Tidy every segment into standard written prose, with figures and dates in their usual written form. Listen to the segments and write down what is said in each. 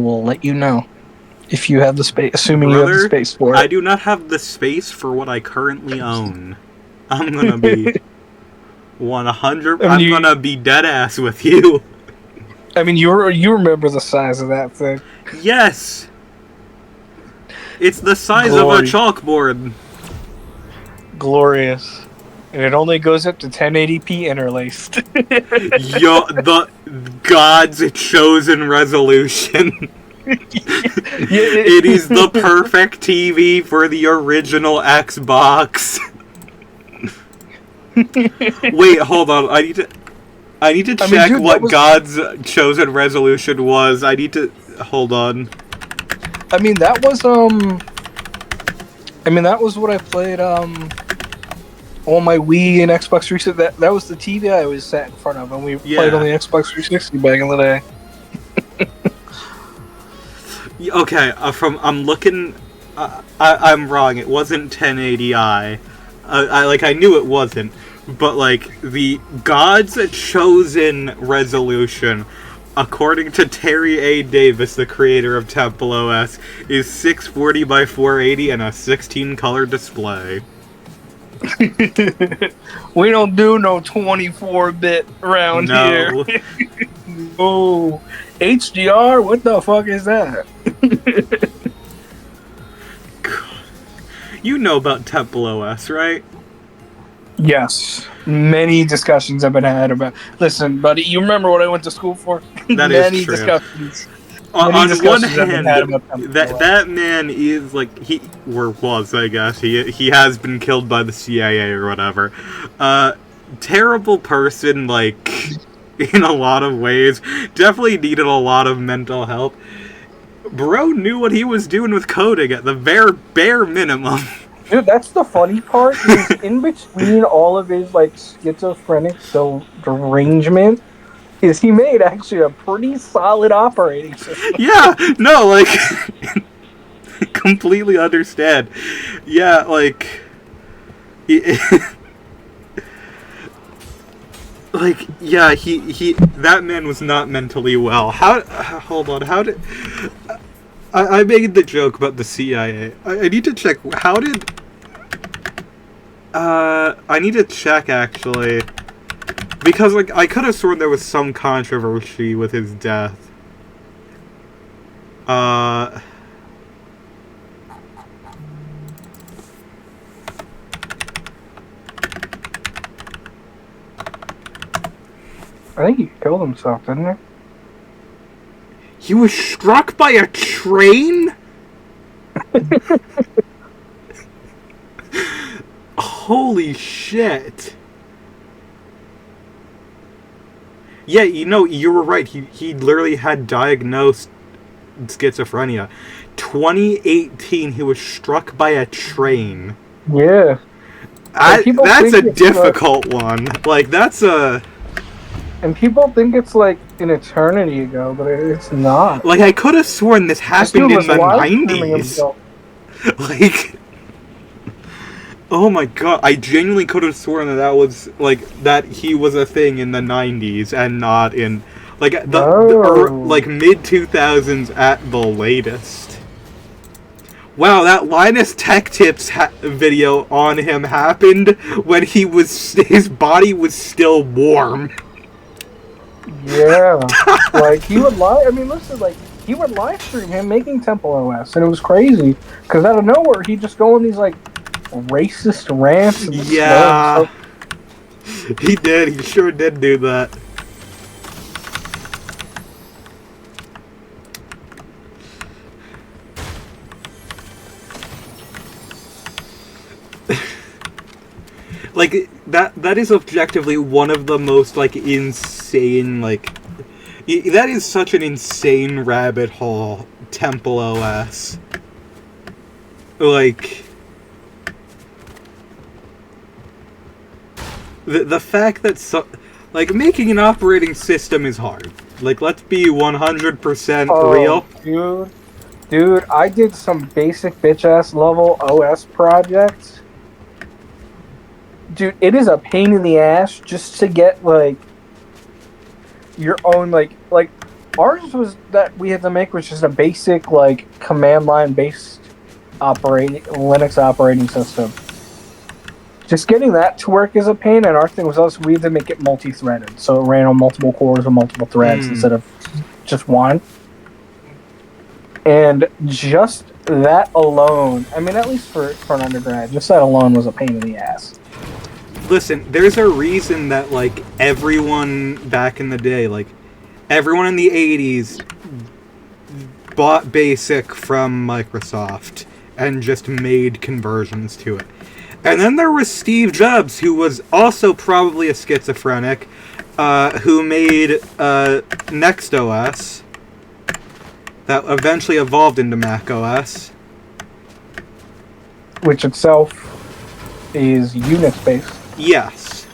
will let you know if you have the space, assuming you have the Brother, space for it. I do not have the space for what I currently own. I'm gonna be 100. I'm gonna be dead ass with you. I mean, you remember the size of that thing? Yes, it's the size of a chalkboard. Glorious. And it only goes up to 1080p interlaced. Yo, the God's chosen resolution. It is the perfect TV for the original Xbox. Wait, hold on. I need to check what God's chosen resolution was. I need to hold on. I mean, that was what I played on my Wii and Xbox 360. That was the TV I always sat in front of, and we played on the Xbox 360 back in the day. Okay, I'm looking. I'm wrong. It wasn't 1080i. I knew it wasn't, but like the God's chosen resolution, according to Terry A. Davis, the creator of Temple OS, is 640 by 480 and a 16-color display. We don't do no 24-bit around here. Oh, HDR? What the fuck is that? You know about Temple OS, right? Yes. Many discussions have been had about... Listen, buddy, you remember what I went to school for? That is true. Discussions. On one hand, that man is like was, I guess. He has been killed by the CIA or whatever. Terrible person, like, in a lot of ways. Definitely needed a lot of mental help. Bro knew what he was doing with coding at the bare minimum. Dude, that's the funny part. Is in between all of his like schizophrenic derangement, is he made actually a pretty solid operating system. Yeah, no, like completely understand. Yeah, like like yeah, he that man was not mentally well. Hold on, how did I made the joke about the CIA. I need to check. How did... I need to check, actually. Because, like, I could have sworn there was some controversy with his death. I think he killed himself, didn't he? He was struck by a train? Holy shit. Yeah, you know, you were right. He literally had diagnosed schizophrenia. 2018, he was struck by a train. Yeah. That's a difficult one. Like, that's a... And people think it's like an eternity ago, but it's not. Like, I could have sworn this happened in the 90s. Like, oh my god, I genuinely could have sworn that was, like, that he was a thing in the 90s and not in, like, like, mid-2000s at the latest. Wow, that Linus Tech Tips video on him happened when his body was still warm. Yeah, like, he would I mean, listen, like, he would live stream him making Temple OS, and it was crazy, because out of nowhere, he'd just go on these, like, racist rants. And yeah, he did, he sure did do that. Like, that is objectively one of the most, like, insane, like... That is such an insane rabbit hole, Temple OS. Like... The fact that like, making an operating system is hard. Like, let's be 100% real. Dude, I did some basic bitch-ass level OS projects. Dude, it is a pain in the ass just to get, like, your own, like, Ours was that we had to make was just a basic like command line based operating Linux operating system. Just getting that to work is a pain, and our thing was also we had to make it multi-threaded, so it ran on multiple cores or multiple threads instead of just one. And just that alone, I mean, at least for an undergrad, just that alone was a pain in the ass. Listen, there's a reason that, like, everyone back in the day, like, everyone in the 80s bought BASIC from Microsoft and just made conversions to it. And then there was Steve Jobs, who was also probably a schizophrenic, who made NextOS, that eventually evolved into macOS. Which itself is Unix-based. Yes.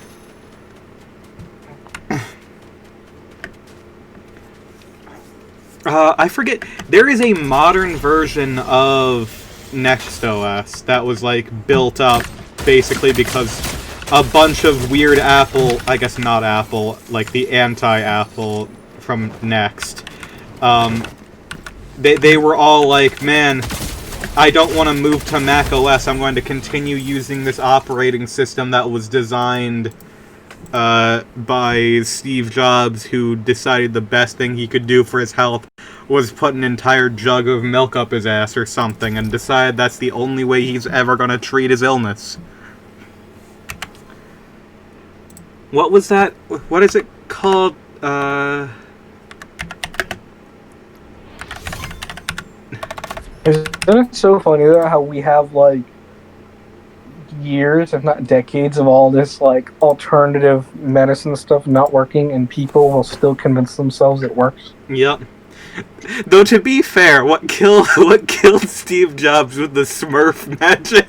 I forget. There is a modern version of NextOS that was, like, built up basically because a bunch of weird Apple, I guess not Apple, like the anti-Apple from Next, they were all like, man, I don't want to move to macOS, I'm going to continue using this operating system that was designed by Steve Jobs, who decided the best thing he could do for his health was put an entire jug of milk up his ass or something, and decided that's the only way he's ever going to treat his illness. What was that? What is it called? Isn't it so funny though how we have like years, if not decades, of all this like alternative medicine stuff not working, and people will still convince themselves it works? Yep. Though to be fair, what killed Steve Jobs with the Smurf magic?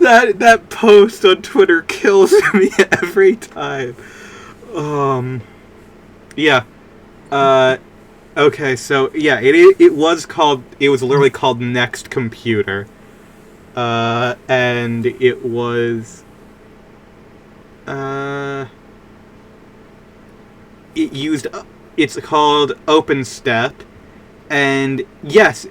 that post on Twitter kills me every time. Yeah. Okay, so yeah, it was literally called Next Computer. And it was it's called OpenStep, and yes,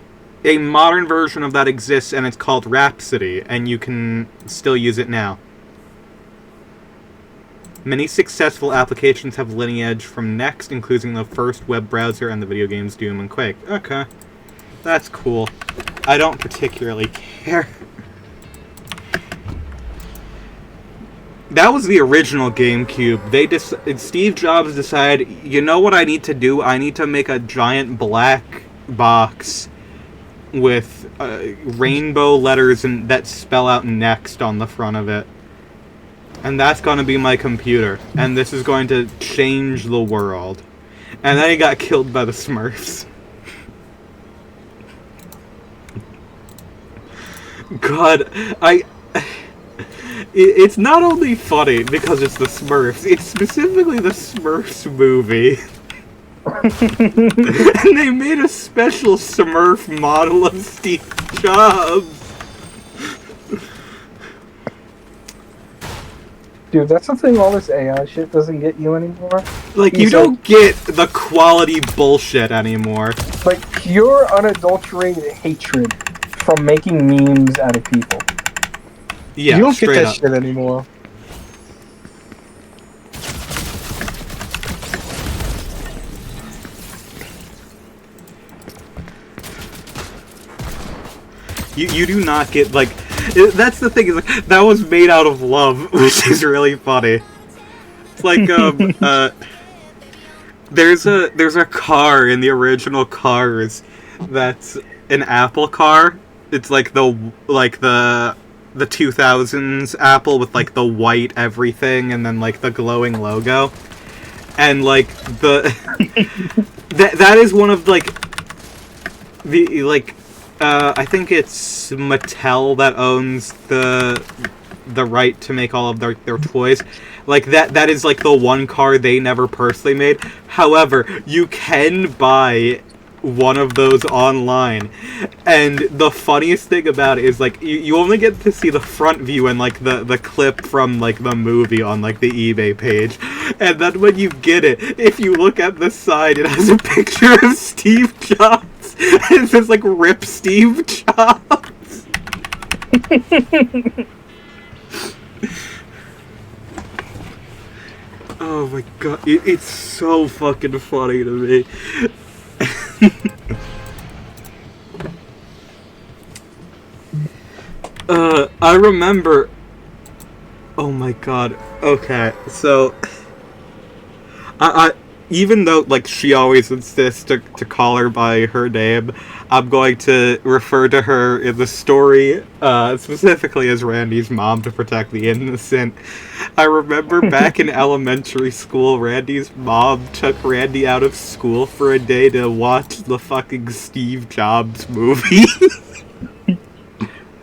a modern version of that exists, and it's called Rhapsody, and you can still use it now. Many successful applications have lineage from Next, including the first web browser and the video games Doom and Quake. Okay. That's cool. I don't particularly care. That was the original GameCube. Steve Jobs decided, you know what I need to do? I need to make a giant black box with rainbow letters that spell out Next on the front of it. And that's going to be my computer. And this is going to change the world. And then he got killed by the Smurfs. God, it's not only funny because it's the Smurfs, it's specifically the Smurfs movie. And they made a special Smurf model of Steve Jobs. Dude, that's the thing all this AI shit doesn't get you anymore. Like, you don't get the quality bullshit anymore. Like, pure unadulterated hatred from making memes out of people. Yeah, you don't get that up. shit anymore. You do not get, like... That's the thing, is like, that was made out of love, which is really funny. It's like, there's a car in the original Cars that's an Apple car. It's like the 2000s Apple with like the white everything and then like the glowing logo. And like that is one of like the like I think it's Mattel that owns the right to make all of their toys. Like that is like the one car they never personally made. However, you can buy one of those online. And the funniest thing about it is, like, you only get to see the front view and, like, the clip from, like, the movie on, like, the eBay page. And then when you get it, if you look at the side, it has a picture of Steve Jobs. And it says, like, RIP Steve Jobs. Oh my god, it's so fucking funny to me. I remember... Oh my god, okay, so... I even though, like, she always insists to call her by her name, I'm going to refer to her in the story, specifically as Randy's mom to protect the innocent. I remember back in elementary school, Randy's mom took Randy out of school for a day to watch the fucking Steve Jobs movie.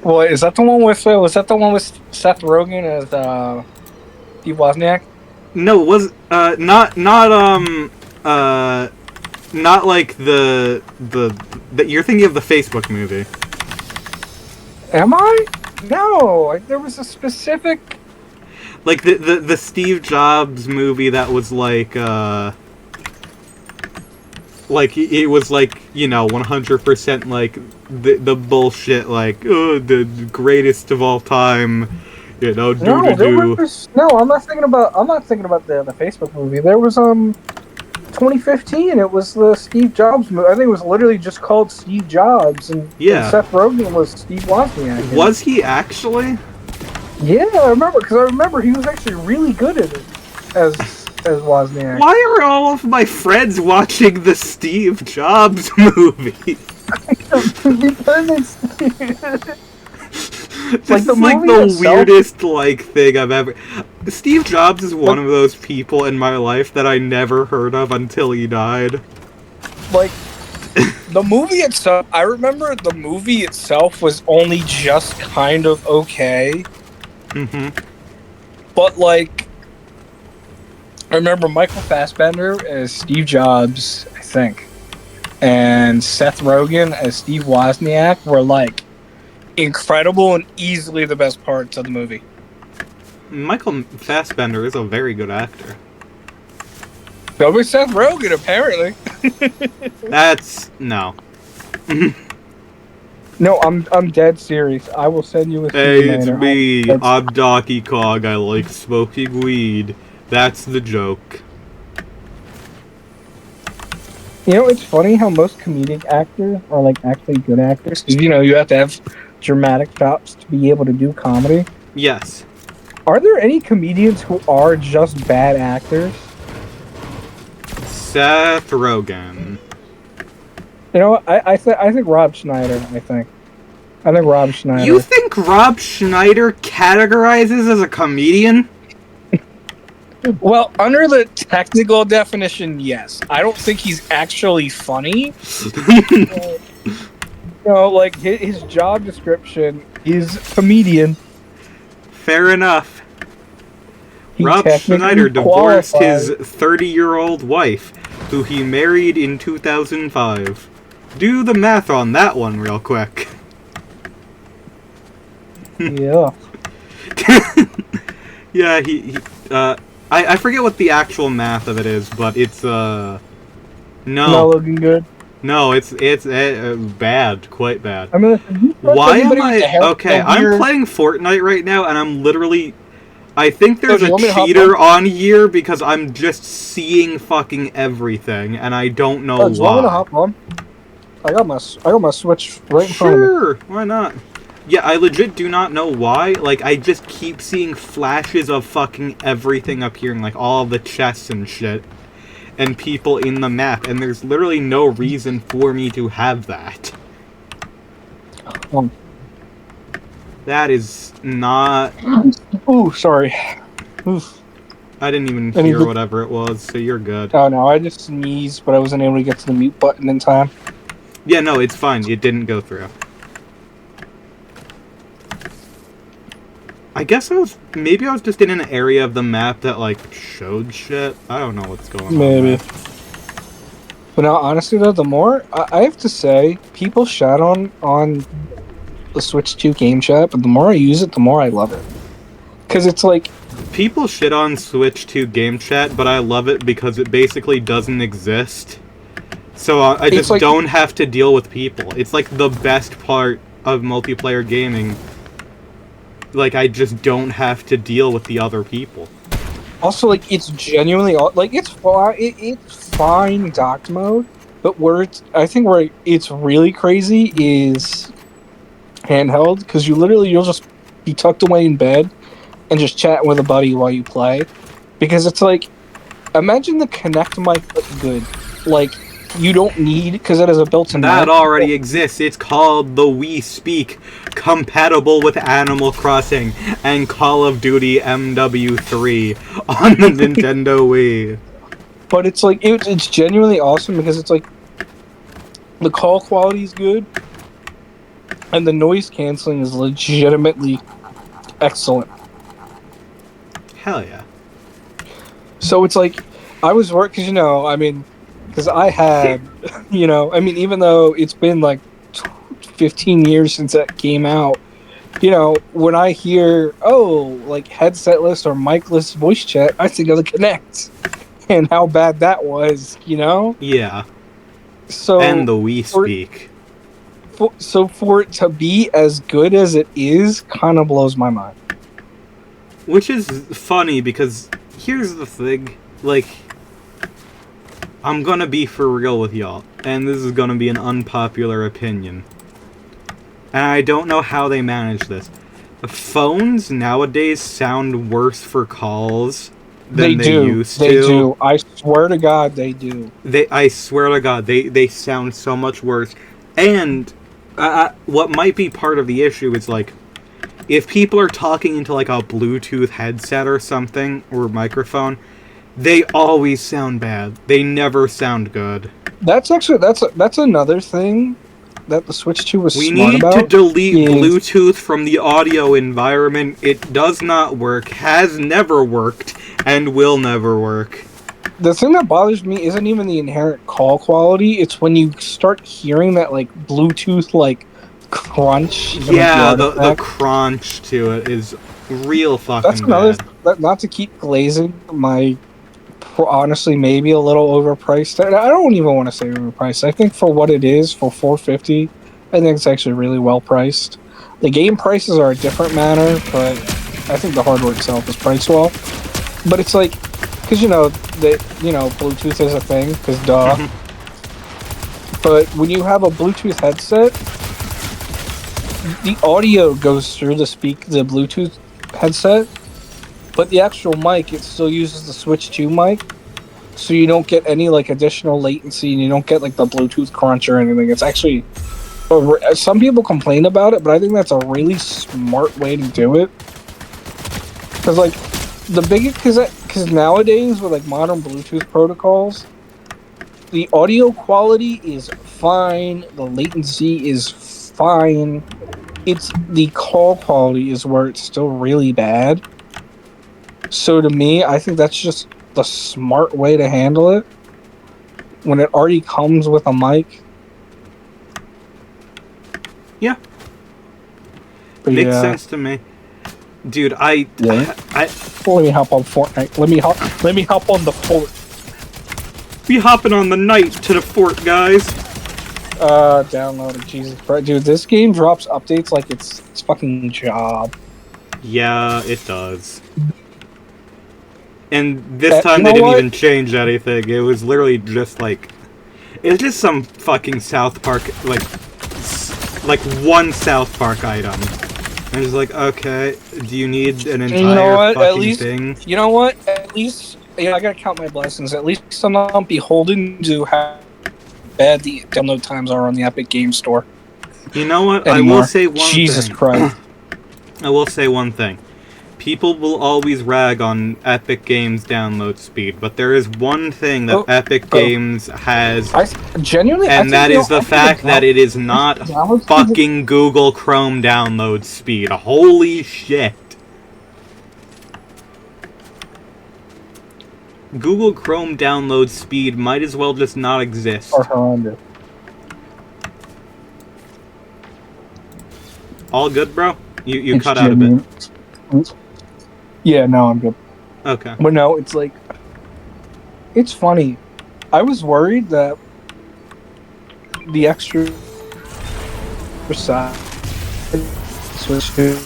Well, is that the one with, was that the one with Seth Rogen as, Steve Wozniak? No, it was not like the you're thinking of the Facebook movie. Am I? No, there was a specific, like the Steve Jobs movie that was like it was like, you know, 100% like the bullshit, like, oh, the greatest of all time. You know, no, I'm not thinking about the Facebook movie. There was 2015. It was the Steve Jobs movie. I think it was literally just called Steve Jobs, and Seth Rogen was Steve Wozniak. Was he actually? Yeah, I remember, because I remember he was actually really good at it as Wozniak. Why are all of my friends watching the Steve Jobs movie? Because This like is like the weirdest like thing I've ever... Steve Jobs is one of those people in my life that I never heard of until he died. Like, the movie itself, I remember the movie itself was only just kind of okay. Mm-hmm. But, like, I remember Michael Fassbender as Steve Jobs, I think, and Seth Rogen as Steve Wozniak were, like, incredible and easily the best parts of the movie. Michael Fassbender is a very good actor. So was Seth Rogen, apparently. That's... no. No, I'm dead serious. I will send you a scene Hey, it's later. me. I'm Donkey Kong. I like smoking weed. That's the joke. You know, it's funny how most comedic actors are, like, actually good actors. Because, you know, you have to have dramatic chops to be able to do comedy. Yes. Are there any comedians who are just bad actors? Seth Rogen. You know, I think Rob Schneider, I think Rob Schneider. You think Rob Schneider categorizes as a comedian? Well, under the technical definition, yes. I don't think he's actually funny. You know, like, his job description is comedian. Fair enough. Rob Schneider divorced his 30-year-old wife, who he married in 2005. Do the math on that one real quick. Yeah. Yeah, I forget what the actual math of it is, but it's, no. Not looking good? No, it's bad, quite bad. I mean, why am I... Okay, I'm playing Fortnite right now, and I'm literally... I think there's a cheater on here, because I'm just seeing fucking everything, and I don't know why. Do you want me to hop on? I got my Switch right in front of me. Sure, why not? Yeah, I legit do not know why. Like, I just keep seeing flashes of fucking everything appearing, like all of the chests and shit, and people in the map, and there's literally no reason for me to have that. That is not... Ooh, sorry. Oof. I didn't even hear whatever it was, so you're good. Oh no, I just sneezed, but I wasn't able to get to the mute button in time. Yeah, no, it's fine. It didn't go through. I guess maybe I was just in an area of the map that, like, showed shit. I don't know what's going on. Maybe. But now, honestly, though, the more I have to say, people shat on the Switch 2 game chat, but the more I use it, the more I love it. Because it's like... People shit on Switch 2 game chat, but I love it because it basically doesn't exist. So I just like, don't have to deal with people. It's like the best part of multiplayer gaming. Like, I just don't have to deal with the other people. Also, like, it's genuinely... Like, it's fine docked mode, but I think where it's really crazy is handheld, because you'll just be tucked away in bed and just chat with a buddy while you play. Because it's like, imagine the Kinect mic but good. Like, you don't need, because it has a built-in that mic. Already exists. It's called the Wii Speak, compatible with Animal Crossing and Call of Duty MW3 on the Nintendo Wii. But it's like, it's genuinely awesome because it's like, the call quality is good, and the noise canceling is legitimately excellent. Hell yeah. So it's like, I was working, because I had, even though it's been like 15 years since that came out, when I hear, like headsetless or micless voice chat, I think of the Kinect and how bad that was, Yeah. So and the Wii Speak. So for it to be as good as it is kind of blows my mind. Which is funny because here's the thing, like, I'm gonna be for real with y'all, and this is gonna be an unpopular opinion. And I don't know how they manage this. Phones nowadays sound worse for calls than they used to. They do. I swear to God, they do. I swear to God, they sound so much worse. And what might be part of the issue is, like, if people are talking into, like, a Bluetooth headset or something, or microphone, they always sound bad. They never sound good. That's another thing that the Switch 2 was smart about. We need to delete Bluetooth from the audio environment. It does not work, has never worked, and will never work. The thing that bothers me isn't even the inherent call quality. It's when you start hearing that, like, Bluetooth, like, crunch. Yeah, the crunch to it is real fucking That's another bad. Not to keep glazing my... honestly, maybe a little overpriced. I don't even want to say overpriced. I think for what it is, for $450, I think it's actually really well priced. The game prices are a different matter, but I think the hardware itself is priced well. But it's like, because Bluetooth is a thing, because duh. But when you have a Bluetooth headset, the audio goes through the Bluetooth headset. But the actual mic, it still uses the Switch 2 mic, so you don't get any, like, additional latency, and you don't get, like, the Bluetooth crunch or anything. It's actually... Some people complain about it, but I think that's a really smart way to do it. Because, like, the biggest... Because nowadays, with, like, modern Bluetooth protocols, the audio quality is fine, the latency is fine. It's the call quality is where it's still really bad. So to me, I think that's just the smart way to handle it when it already comes with a mic. Yeah. But makes sense to me. Dude, I let me hop on Fortnite. Let me hop on the fort. We hopping on the night to the fort, guys. Downloaded. Jesus Christ. Dude, this game drops updates like it's fucking job. Yeah, it does. And this time they didn't even change anything. It was literally just like... It's just some fucking South Park, like one South Park item. And it's like, okay, do you need an entire fucking thing? You know what? At least, I gotta count my blessings. At least I'm not beholden to how bad the download times are on the Epic Games Store. You know what? Anymore. I will say one thing. Jesus Christ. I will say one thing. People will always rag on Epic Games download speed, but there is one thing that Epic Games has, and that is the fact that it is not fucking Google Chrome download speed. Holy shit. Google Chrome download speed might as well just not exist. Or horrendous. All good, bro? You cut out a bit. Yeah, no, I'm good. Okay. But no, it's like, it's funny. I was worried that the extra side Switch 2,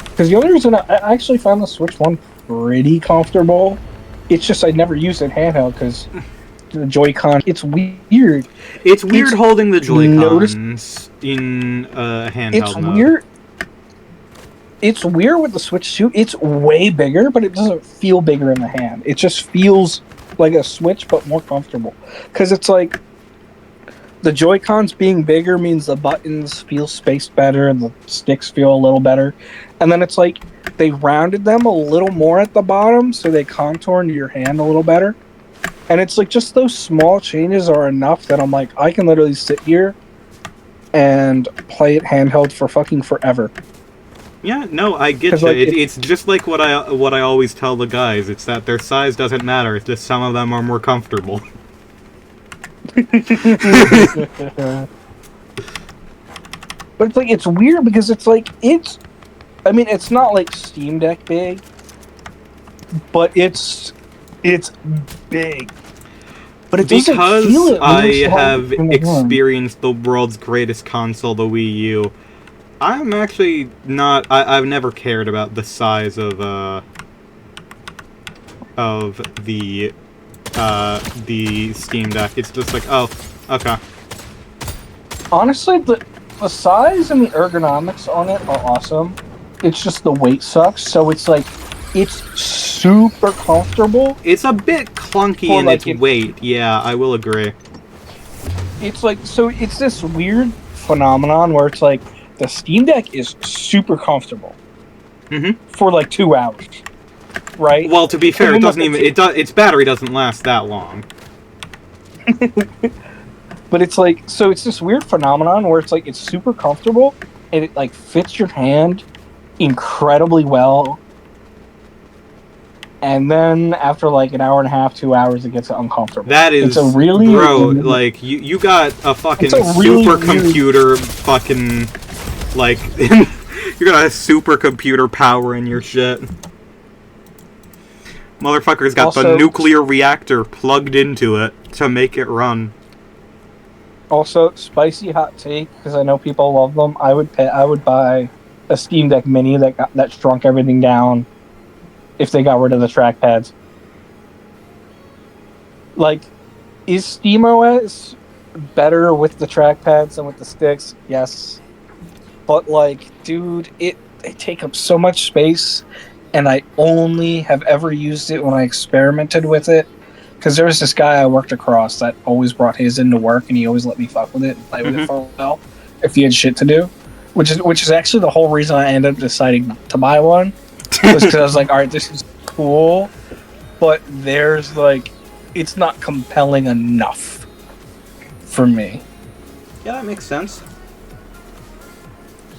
because the only reason I actually found the Switch 1 pretty comfortable, it's just I never used it handheld because the Joy-Con, it's weird. It's weird holding the Joy-Cons in handheld it's mode. Weird. It's weird with the Switch 2. It's way bigger, but it doesn't feel bigger in the hand. It just feels like a Switch, but more comfortable. Because it's like, the Joy-Cons being bigger means the buttons feel spaced better and the sticks feel a little better. And then it's like, they rounded them a little more at the bottom, so they contour into your hand a little better. And it's like, just those small changes are enough that I'm like, I can literally sit here and play it handheld for fucking forever. Yeah, no, I get you. Like, it's just like what I always tell the guys. It's that their size doesn't matter. It's just some of them are more comfortable. But it's like, it's weird because it's like, I mean, it's not like Steam Deck big, but it's big. But it doesn't feel it. I have experienced the world's greatest console, the Wii U. I'm actually not. I've never cared about the size of the Steam Deck. It's just like, oh, okay. Honestly, the size and the ergonomics on it are awesome. It's just the weight sucks. So it's like, it's super comfortable. It's a bit clunky in its weight. Yeah, I will agree. It's like, so it's this weird phenomenon where it's like, the Steam Deck is super comfortable for like 2 hours, right? Well, to be fair, it doesn't even. Its battery doesn't last that long. But it's like, so it's this weird phenomenon where it's like, it's super comfortable and it like fits your hand incredibly well. And then after like an hour and a half, 2 hours, it gets uncomfortable. That is, it's a really, bro. Like you got a fucking supercomputer, fucking like you got a supercomputer power in your shit. Motherfucker's got the nuclear reactor plugged into it to make it run. Also, spicy hot take, because I know people love them. I would buy a Steam Deck Mini that shrunk everything down if they got rid of the trackpads. Like, is SteamOS better with the trackpads than with the sticks? Yes. But, like, dude, they take up so much space, and I only have ever used it when I experimented with it. Because there was this guy I worked across that always brought his into work, and he always let me fuck with it and play with it for a while if he had shit to do. Which is actually the whole reason I ended up deciding to buy one. Was because I was like, alright, this is cool, but there's like, it's not compelling enough for me. Yeah, that makes sense.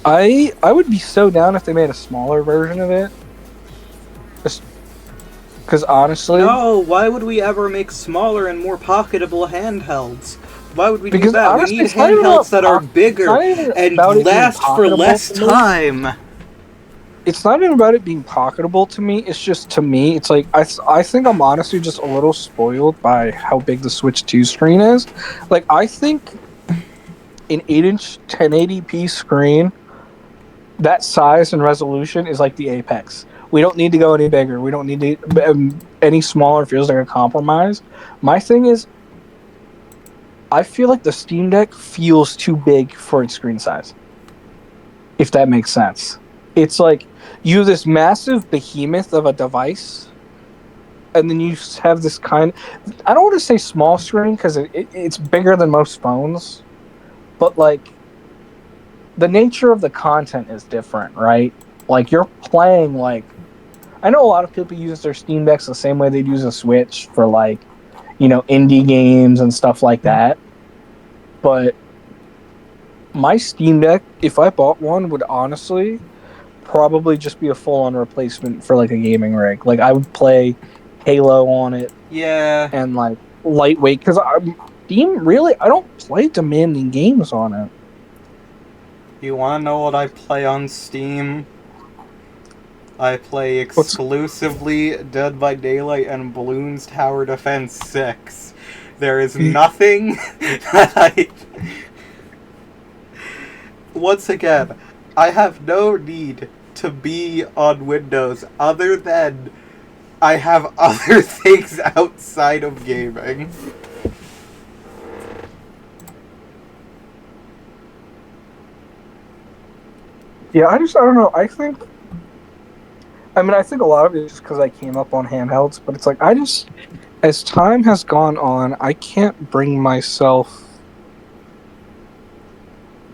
I would be so down if they made a smaller version of it. Just because honestly... No, why would we ever make smaller and more pocketable handhelds? Why would we do that? Honestly, we need handhelds that are bigger and last for less time. It's not even about it being pocketable to me. It's just, to me, it's like, I think I'm honestly just a little spoiled by how big the Switch 2 screen is. Like, I think an 8-inch 1080p screen, that size and resolution is like the apex. We don't need to go any bigger. We don't need to, any smaller feels like a compromise. My thing is, I feel like the Steam Deck feels too big for its screen size. If that makes sense. It's like, you have this massive behemoth of a device, and then you have this kind... I don't want to say small screen, because it's bigger than most phones, but, like, the nature of the content is different, right? Like, you're playing, like... I know a lot of people use their Steam Decks the same way they'd use a Switch for, like, you know, indie games and stuff like that. But my Steam Deck, if I bought one, would honestly probably just be a full-on replacement for, like, a gaming rig. Like, I would play Halo on it. Yeah. And like lightweight, because Steam really, I don't play demanding games on it. You want to know what I play on Steam? I play exclusively Dead by Daylight and Bloons Tower Defense 6. There is nothing that I... Once again, I have no need to be on Windows other than I have other things outside of gaming. Yeah, I don't know. I think a lot of it is just because I came up on handhelds, but it's like, as time has gone on, I can't bring myself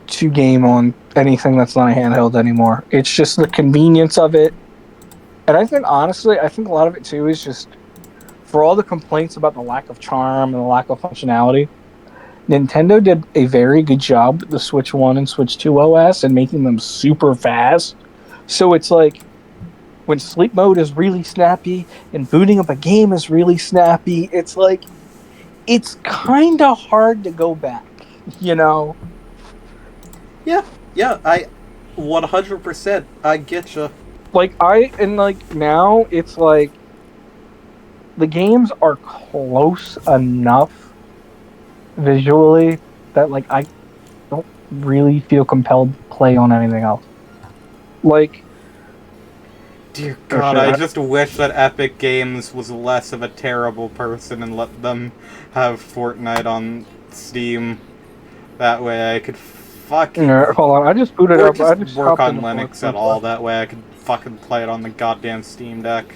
to game on anything that's not a handheld anymore. It's just the convenience of it. And I think, honestly, a lot of it too is just, for all the complaints about the lack of charm and the lack of functionality, Nintendo did a very good job with the Switch 1 and Switch 2 OS and making them super fast. So it's like, when sleep mode is really snappy and booting up a game is really snappy, it's like, it's kind of hard to go back, you know? Yeah, I 100%, I get you. Now it's like, the games are close enough visually that like I don't really feel compelled to play on anything else. Like, dear God, I just wish that Epic Games was less of a terrible person and let them have Fortnite on Steam. That way I could fucking... hold on, I just booted up. I just work on Linux at all. That way I could fucking play it on the goddamn Steam Deck.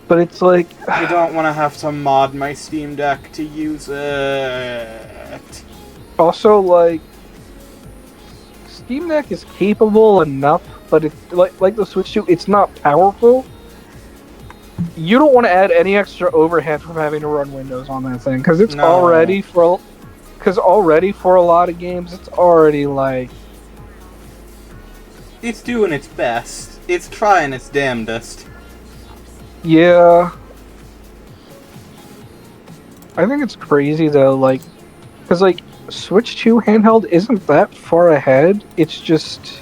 But it's like, I don't want to have to mod my Steam Deck to use it. Also, like, Steam Deck is capable enough, but it's like the Switch 2, it's not powerful. You don't want to add any extra overhead from having to run Windows on that thing, because already for a lot of games, it's already like, it's doing its best. It's trying its damnedest. Yeah. I think it's crazy though, like, because like Switch 2 handheld isn't that far ahead. It's just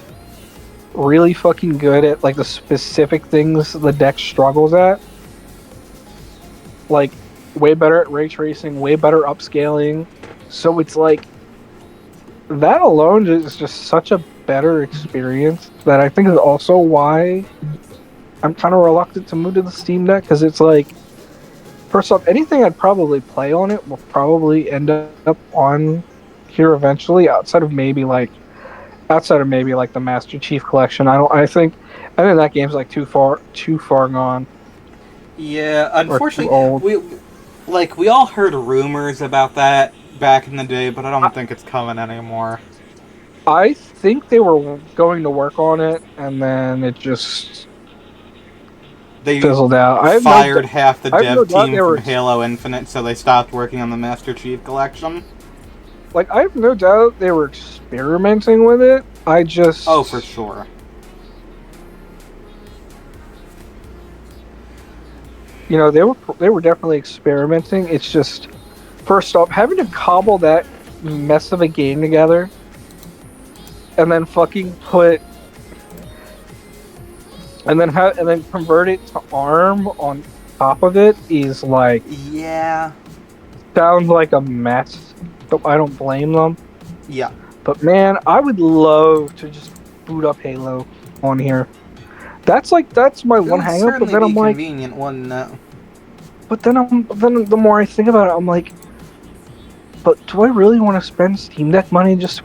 really fucking good at like the specific things the deck struggles at. Like, way better at ray tracing, way better upscaling. So it's like, that alone is just such a better experience that I think is also why I'm kind of reluctant to move to the Steam Deck, because it's like, first off, anything I'd probably play on it will probably end up on here eventually, outside of maybe like the Master Chief Collection. I think that game's like too far gone. Yeah, unfortunately, we all heard rumors about that back in the day, but I don't think it's coming anymore. I think they were going to work on it, and then it just fizzled out. They fired half the dev team from Halo Infinite, so they stopped working on the Master Chief Collection. Like, I have no doubt they were experimenting with it. Oh, for sure. You know, they were definitely experimenting. It's just, first off, having to cobble that mess of a game together, and then fucking and then convert it to ARM on top of it is like, yeah, sounds like a mess. But I don't blame them. Yeah. But man, I would love to just boot up Halo on here. That's my one hang up. But then I'm like, convenient one. But then the more I think about it, I'm like, but do I really want to spend Steam Deck money just to